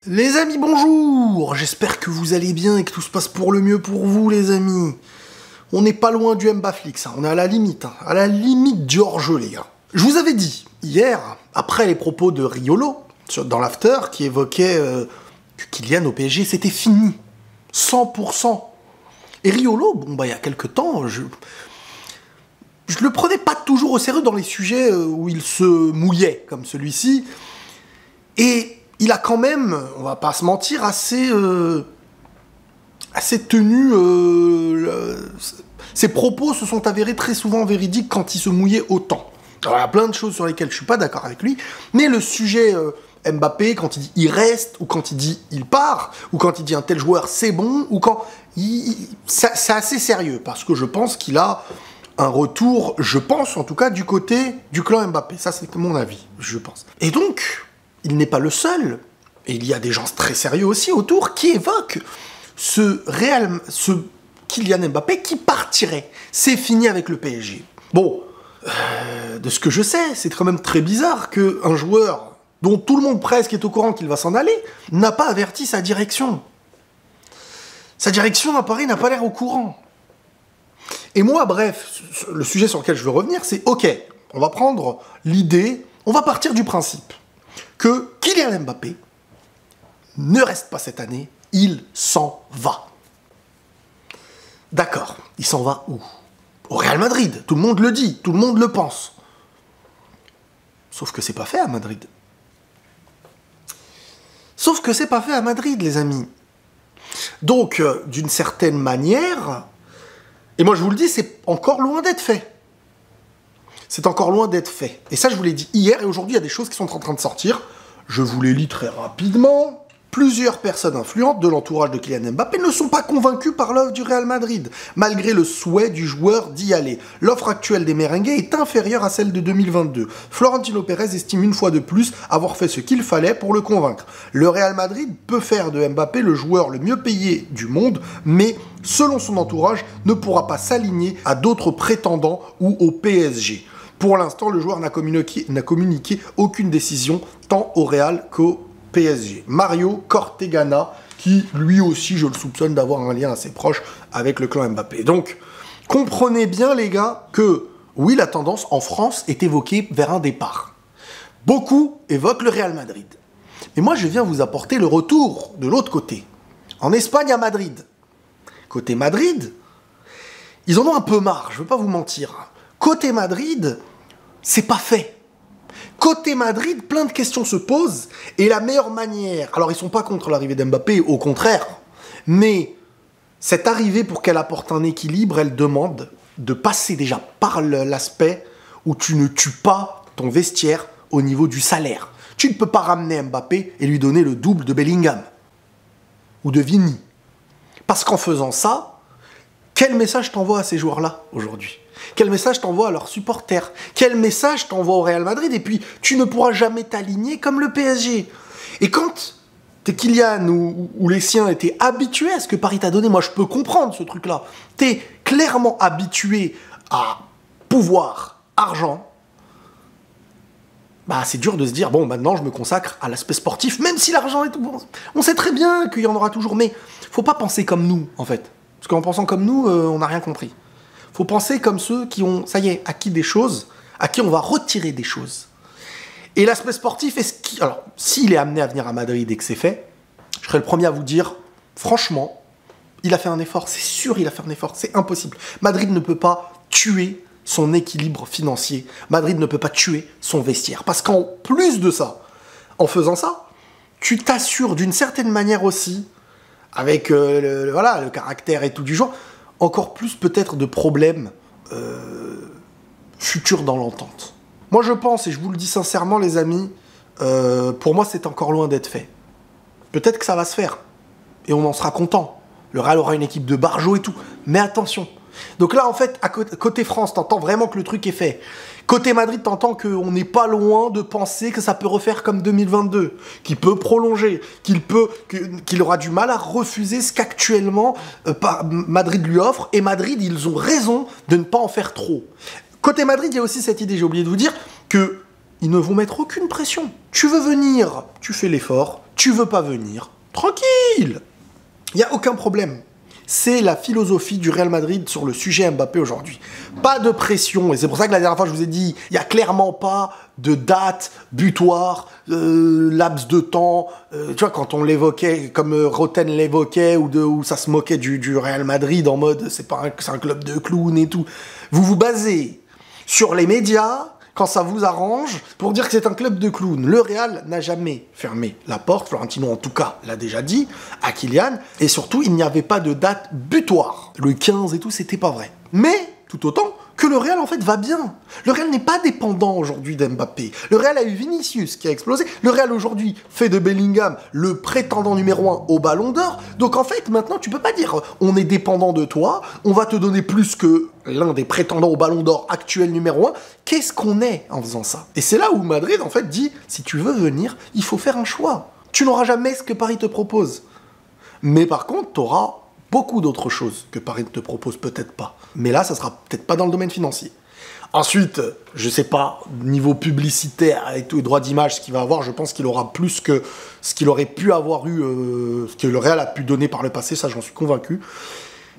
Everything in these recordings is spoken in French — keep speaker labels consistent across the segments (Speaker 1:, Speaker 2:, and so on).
Speaker 1: Les amis, bonjour. J'espère que vous allez bien et que tout se passe pour le mieux pour vous, les amis. On n'est pas loin du Mbaflix, on est à la limite du hors-jeu, les gars. Je vous avais dit, hier, après les propos de Riolo, dans l'after, qui évoquait que Kylian au PSG, c'était fini. 100%. Et Riolo, il y a quelques temps, je le prenais pas toujours au sérieux dans les sujets où il se mouillait, comme celui-ci. Et il a quand même, on va pas se mentir, assez tenu. Ses propos se sont avérés très souvent véridiques quand il se mouillait autant. Alors il y a plein de choses sur lesquelles je suis pas d'accord avec lui, mais le sujet Mbappé, quand il dit il reste, ou quand il dit il part, ou quand il dit un tel joueur c'est bon, ou quand c'est assez sérieux, parce que je pense qu'il a un retour, je pense en tout cas, du côté du clan Mbappé. Ça c'est mon avis, je pense. Et donc, il n'est pas le seul, et il y a des gens très sérieux aussi autour, qui évoquent ce Kylian Mbappé qui partirait. C'est fini avec le PSG. Bon, de ce que je sais, c'est quand même très bizarre qu'un joueur dont tout le monde presque est au courant qu'il va s'en aller, n'a pas averti sa direction. Sa direction à Paris n'a pas l'air au courant. Et moi, bref, le sujet sur lequel je veux revenir, c'est ok, on va prendre l'idée, on va partir du principe que Kylian Mbappé ne reste pas cette année, il s'en va. D'accord, il s'en va où? Au Real Madrid, tout le monde le dit, tout le monde le pense. Sauf que c'est pas fait à Madrid. Sauf que c'est pas fait à Madrid, les amis. Donc, d'une certaine manière, et moi je vous le dis, c'est encore loin d'être fait. C'est encore loin d'être fait. Et ça, je vous l'ai dit hier, et aujourd'hui, il y a des choses qui sont en train de sortir. Je vous les lis très rapidement. Plusieurs personnes influentes de l'entourage de Kylian Mbappé ne sont pas convaincues par l'offre du Real Madrid, malgré le souhait du joueur d'y aller. L'offre actuelle des merengues est inférieure à celle de 2022. Florentino Pérez estime une fois de plus avoir fait ce qu'il fallait pour le convaincre. Le Real Madrid peut faire de Mbappé le joueur le mieux payé du monde, mais selon son entourage, ne pourra pas s'aligner à d'autres prétendants ou au PSG. Pour l'instant, le joueur n'a communiqué aucune décision, tant au Real qu'au PSG. Mario Cortegana, qui lui aussi, je le soupçonne d'avoir un lien assez proche avec le clan Mbappé. Donc, comprenez bien les gars que, oui, la tendance en France est évoquée vers un départ. Beaucoup évoquent le Real Madrid. Mais moi, je viens vous apporter le retour de l'autre côté. En Espagne, à Madrid. Côté Madrid, ils en ont un peu marre, je ne veux pas vous mentir. Côté Madrid, c'est pas fait. Côté Madrid, plein de questions se posent, et la meilleure manière... Alors, ils sont pas contre l'arrivée d'Mbappé, au contraire, mais cette arrivée, pour qu'elle apporte un équilibre, elle demande de passer déjà par l'aspect où tu ne tues pas ton vestiaire au niveau du salaire. Tu ne peux pas ramener Mbappé et lui donner le double de Bellingham, ou de Vini. Parce qu'en faisant ça, quel message t'envoie à ces joueurs-là, aujourd'hui ? Quel message t'envoie à leurs supporters? Quel message t'envoie au Real Madrid? Et puis, tu ne pourras jamais t'aligner comme le PSG. Et quand t'es Kylian ou les siens étaient habitués à ce que Paris t'a donné, moi je peux comprendre ce truc-là. T'es clairement habitué à pouvoir, argent. Bah, c'est dur de se dire, bon, maintenant je me consacre à l'aspect sportif, même si l'argent est tout bon. On sait très bien qu'il y en aura toujours, mais faut pas penser comme nous, en fait. Parce qu'en pensant comme nous, on n'a rien compris. Faut penser comme ceux qui ont, ça y est, acquis des choses, à qui on va retirer des choses. Et l'aspect sportif, alors, s'il est amené à venir à Madrid et que c'est fait, je serais le premier à vous dire, franchement, il a fait un effort, c'est sûr il a fait un effort, c'est impossible. Madrid ne peut pas tuer son équilibre financier. Madrid ne peut pas tuer son vestiaire. Parce qu'en plus de ça, en faisant ça, tu t'assures d'une certaine manière aussi, avec le caractère et tout du genre, encore plus peut-être de problèmes futurs dans l'entente. Moi je pense, et je vous le dis sincèrement les amis, pour moi c'est encore loin d'être fait. Peut-être que ça va se faire, et on en sera content. Le Real aura une équipe de barjots et tout, mais attention. Donc là en fait, côté France, t'entends vraiment que le truc est fait. Côté Madrid, t'entends qu'on n'est pas loin de penser que ça peut refaire comme 2022, qu'il peut prolonger, qu'il aura du mal à refuser ce qu'actuellement Madrid lui offre, et Madrid, ils ont raison de ne pas en faire trop. Côté Madrid, il y a aussi cette idée, j'ai oublié de vous dire, qu'ils ne vont mettre aucune pression. Tu veux venir, tu fais l'effort, tu veux pas venir, tranquille. Il n'y a aucun problème. C'est la philosophie du Real Madrid sur le sujet Mbappé aujourd'hui. Pas de pression, et c'est pour ça que la dernière fois je vous ai dit, il n'y a clairement pas de date butoir, laps de temps, tu vois, quand on l'évoquait, comme Roten l'évoquait, ou ça se moquait du Real Madrid en mode c'est un club de clowns et tout. Vous vous basez sur les médias, quand ça vous arrange, pour dire que c'est un club de clowns. Le Real n'a jamais fermé la porte, Florentino en tout cas l'a déjà dit, à Kylian, et surtout, il n'y avait pas de date butoir. Le 15 et tout, c'était pas vrai. Mais, tout autant, que le Real en fait va bien. Le Real n'est pas dépendant aujourd'hui d'Mbappé. Le Real a eu Vinicius qui a explosé. Le Real aujourd'hui fait de Bellingham le prétendant numéro 1 au Ballon d'Or. Donc en fait, maintenant, tu peux pas dire on est dépendant de toi, on va te donner plus que l'un des prétendants au Ballon d'Or actuel numéro 1. Qu'est-ce qu'on est en faisant ça? Et c'est là où Madrid en fait dit si tu veux venir, il faut faire un choix. Tu n'auras jamais ce que Paris te propose. Mais par contre, tu auras beaucoup d'autres choses que Paris ne te propose peut-être pas. Mais là, ça sera peut-être pas dans le domaine financier. Ensuite, je sais pas, niveau publicitaire et tout, droit d'image, ce qu'il va avoir, je pense qu'il aura plus que ce qu'il aurait pu avoir eu, ce que le Real a pu donner par le passé, ça j'en suis convaincu.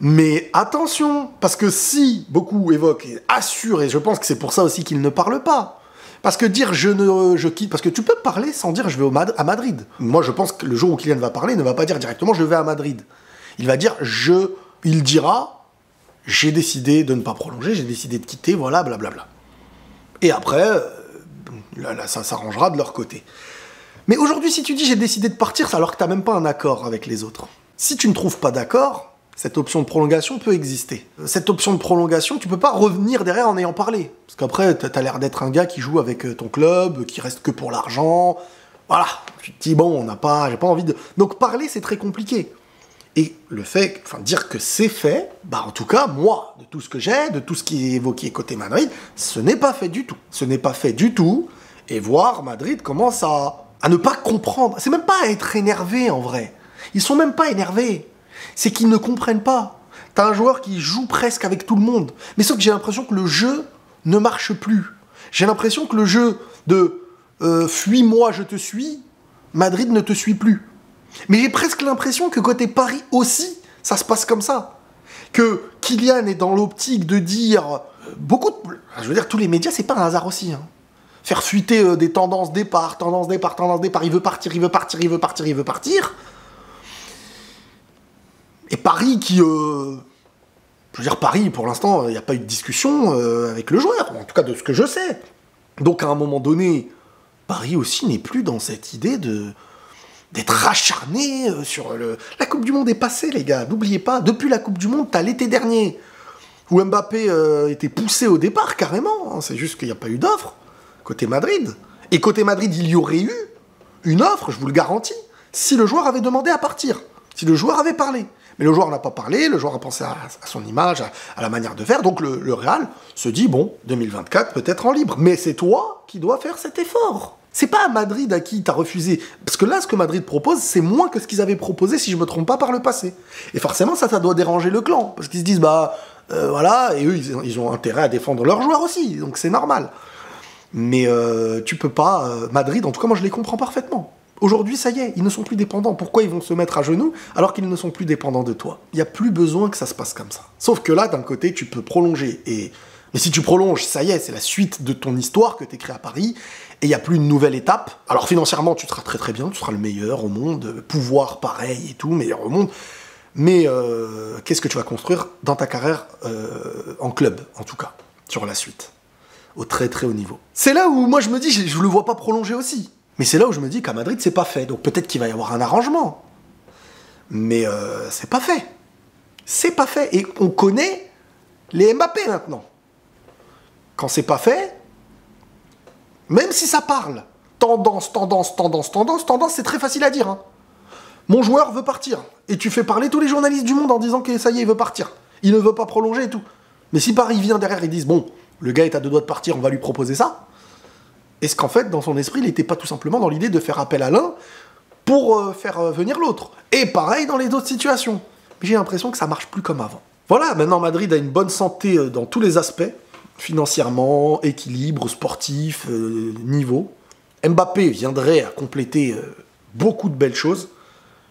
Speaker 1: Mais attention, parce que si beaucoup évoquent et assurent, et je pense que c'est pour ça aussi qu'ils ne parlent pas, parce que dire je quitte, parce que tu peux parler sans dire je vais à Madrid. Moi je pense que le jour où Kylian va parler, il ne va pas dire directement je vais à Madrid. Il va dire il dira j'ai décidé de ne pas prolonger, j'ai décidé de quitter, voilà, blablabla. Et après, là, ça s'arrangera de leur côté. Mais aujourd'hui, si tu dis j'ai décidé de partir, c'est alors que tu n'as même pas un accord avec les autres. Si tu ne trouves pas d'accord, cette option de prolongation peut exister. Cette option de prolongation, tu peux pas revenir derrière en ayant parlé. Parce qu'après, tu as l'air d'être un gars qui joue avec ton club, qui reste que pour l'argent. Voilà, tu te dis, bon, j'ai pas envie de... Donc parler, c'est très compliqué. Et le fait, dire que c'est fait, en tout cas, moi, de tout ce que j'ai, de tout ce qui est évoqué côté Madrid, ce n'est pas fait du tout. Ce n'est pas fait du tout, et voir Madrid commence à ne pas comprendre. C'est même pas à être énervé, en vrai. Ils sont même pas énervés. C'est qu'ils ne comprennent pas. T'as un joueur qui joue presque avec tout le monde, mais sauf que j'ai l'impression que le jeu ne marche plus. J'ai l'impression que le jeu de fuis-moi, je te suis, Madrid ne te suit plus. Mais j'ai presque l'impression que côté Paris aussi, ça se passe comme ça. Que Kylian est dans l'optique de dire... Je veux dire, tous les médias, c'est pas un hasard aussi. Hein. Faire fuiter des tendances départ, il veut partir. Et Paris qui... Je veux dire, Paris, pour l'instant, il n'y a pas eu de discussion avec le joueur, en tout cas de ce que je sais. Donc à un moment donné, Paris aussi n'est plus dans cette idée d'être acharné sur le... La Coupe du Monde est passée, les gars. N'oubliez pas, depuis la Coupe du Monde, t'as l'été dernier, où Mbappé était poussé au départ, carrément. Hein. C'est juste qu'il n'y a pas eu d'offre, côté Madrid. Et côté Madrid, il y aurait eu une offre, je vous le garantis, si le joueur avait demandé à partir. Si le joueur avait parlé. Mais le joueur n'a pas parlé, le joueur a pensé à son image, à la manière de faire. Donc le Real se dit, bon, 2024, peut-être en libre. Mais c'est toi qui dois faire cet effort. C'est pas à Madrid à qui t'as refusé. Parce que là, ce que Madrid propose, c'est moins que ce qu'ils avaient proposé, si je me trompe pas, par le passé. Et forcément, ça doit déranger le clan. Parce qu'ils se disent, voilà, et eux, ils ont intérêt à défendre leurs joueurs aussi. Donc c'est normal. Mais tu peux pas... Madrid, en tout cas, moi, je les comprends parfaitement. Aujourd'hui, ça y est, ils ne sont plus dépendants. Pourquoi ils vont se mettre à genoux alors qu'ils ne sont plus dépendants de toi? Il n'y a plus besoin que ça se passe comme ça. Sauf que là, d'un côté, tu peux prolonger. Mais si tu prolonges, ça y est, c'est la suite de ton histoire que tu écris à Paris. Et il n'y a plus une nouvelle étape. Alors financièrement, tu seras très très bien, tu seras le meilleur au monde. Pouvoir, pareil et tout, meilleur au monde. Mais qu'est-ce que tu vas construire dans ta carrière en club, en tout cas, sur la suite? Au très très haut niveau. C'est là où moi je me dis, je ne le vois pas prolonger aussi. Mais c'est là où je me dis qu'à Madrid, c'est pas fait. Donc peut-être qu'il va y avoir un arrangement. Mais c'est pas fait. C'est pas fait. Et on connaît les Mbappé maintenant. Quand c'est pas fait, même si ça parle, tendance, c'est très facile à dire. Hein. Mon joueur veut partir. Et tu fais parler tous les journalistes du monde en disant que ça y est, il veut partir. Il ne veut pas prolonger et tout. Mais si Paris vient derrière et disent, bon, le gars est à 2 doigts de partir, on va lui proposer ça. Est-ce qu'en fait, dans son esprit, il n'était pas tout simplement dans l'idée de faire appel à l'un pour faire venir l'autre? Et pareil dans les autres situations. Mais j'ai l'impression que ça marche plus comme avant. Voilà, maintenant Madrid a une bonne santé dans tous les aspects. Financièrement, équilibre, sportif, niveau. Mbappé viendrait à compléter beaucoup de belles choses.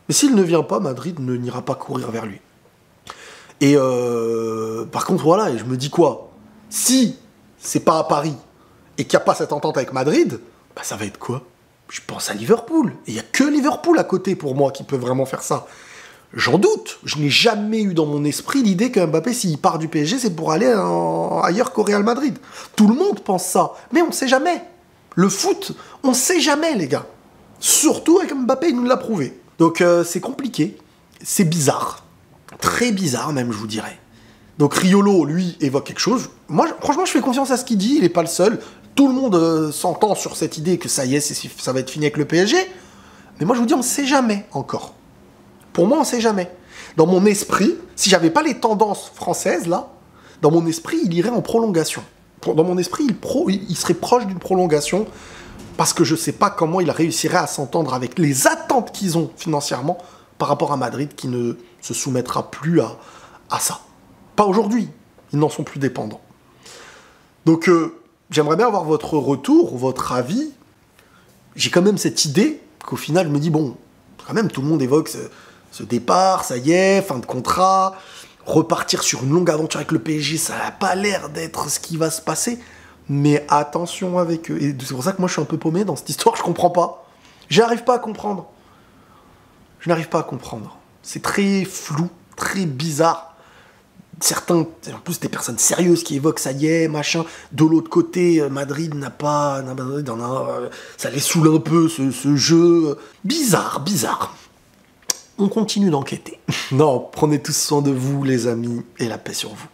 Speaker 1: Mais s'il ne vient pas, Madrid n'ira pas courir vers lui. Et par contre, voilà, et je me dis quoi? Si c'est pas à Paris et qu'il n'y a pas cette entente avec Madrid, bah ça va être quoi? Je pense à Liverpool. Et il n'y a que Liverpool à côté pour moi qui peut vraiment faire ça. J'en doute. Je n'ai jamais eu dans mon esprit l'idée que Mbappé, s'il part du PSG, c'est pour aller ailleurs qu'au Real Madrid. Tout le monde pense ça. Mais on ne sait jamais. Le foot, on ne sait jamais, les gars. Surtout avec Mbappé, il nous l'a prouvé. Donc c'est compliqué. C'est bizarre. Très bizarre même, je vous dirais. Donc Riolo, lui, évoque quelque chose. Moi, franchement, je fais confiance à ce qu'il dit. Il n'est pas le seul. Tout le monde s'entend sur cette idée que ça y est, ça va être fini avec le PSG. Mais moi, je vous dis, on ne sait jamais encore. Pour moi, on ne sait jamais. Dans mon esprit, si j'avais pas les tendances françaises, là, dans mon esprit, il irait en prolongation. Dans mon esprit, il serait proche d'une prolongation parce que je ne sais pas comment il réussirait à s'entendre avec les attentes qu'ils ont financièrement par rapport à Madrid qui ne se soumettra plus à ça. Pas aujourd'hui. Ils n'en sont plus dépendants. Donc, j'aimerais bien avoir votre retour, votre avis. J'ai quand même cette idée qu'au final, je me dis, bon, quand même, tout le monde évoque ce départ, ça y est, fin de contrat, repartir sur une longue aventure avec le PSG, ça n'a pas l'air d'être ce qui va se passer, mais attention avec eux. Et c'est pour ça que moi je suis un peu paumé dans cette histoire, je comprends pas. J'arrive pas à comprendre. Je n'arrive pas à comprendre. C'est très flou, très bizarre. Certains, en plus des personnes sérieuses qui évoquent ça y est, machin. De l'autre côté, Madrid ça les saoule un peu ce jeu. Bizarre, bizarre. On continue d'enquêter. Non, prenez tous soin de vous, les amis, et la paix sur vous.